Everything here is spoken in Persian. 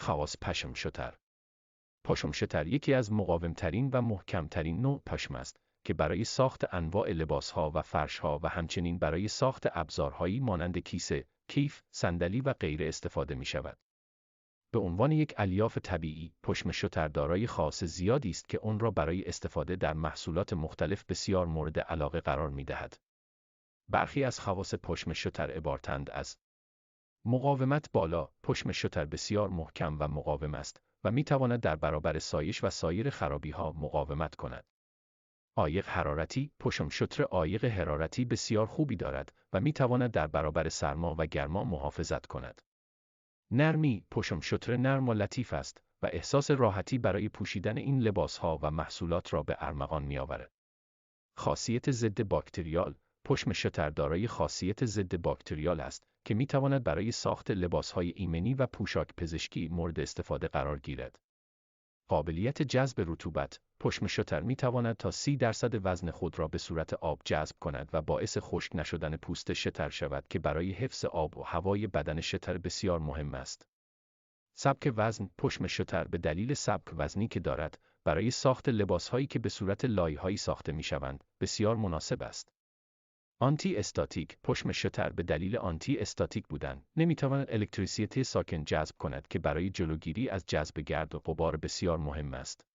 خواص پشم شتر. پشم شتر یکی از مقاومترین و محکمترین نوع پشم است که برای ساخت انواع لباسها و فرشها و همچنین برای ساخت ابزارهایی مانند کیسه، کیف، صندلی و غیره استفاده می شود. به عنوان یک الیاف طبیعی، پشم شتر دارای خواص زیادی است که آن را برای استفاده در محصولات مختلف بسیار مورد علاقه قرار می دهد. برخی از خواص پشم شتر عبارتند از مقاومت بالا. پشم شتر بسیار محکم و مقاوم است و می تواند در برابر سایش و سایر خرابی‌ها مقاومت کند. عایق حرارتی. پشم شتر عایق حرارتی بسیار خوبی دارد و می تواند در برابر سرما و گرما محافظت کند. نرمی. پشم شتر نرم و لطیف است و احساس راحتی برای پوشیدن این لباسها و محصولات را به ارمغان می آورد. خاصیت ضد باکتریال. پشم شتر دارای خاصیت ضد باکتریال است که می تواند برای ساخت لباسهای ایمنی و پوشاک پزشکی مورد استفاده قرار گیرد. قابلیت جذب رطوبت. پشم شتر می تواند تا 30% وزن خود را به صورت آب جذب کند و باعث خشک نشدن پوست شتر شود که برای حفظ آب و هوای بدن شتر بسیار مهم است. سبک وزن. پشم شتر به دلیل سبک وزنی که دارد برای ساخت لباسهایی که به صورت لایه‌هایی ساخته می شوند بسیار مناسب است. آنتی استاتیک. پشم شتر به دلیل آنتی استاتیک بودن نمیتواند الکتریسیته ساکن جذب کند که برای جلوگیری از جذب گرد و غبار بسیار مهم است.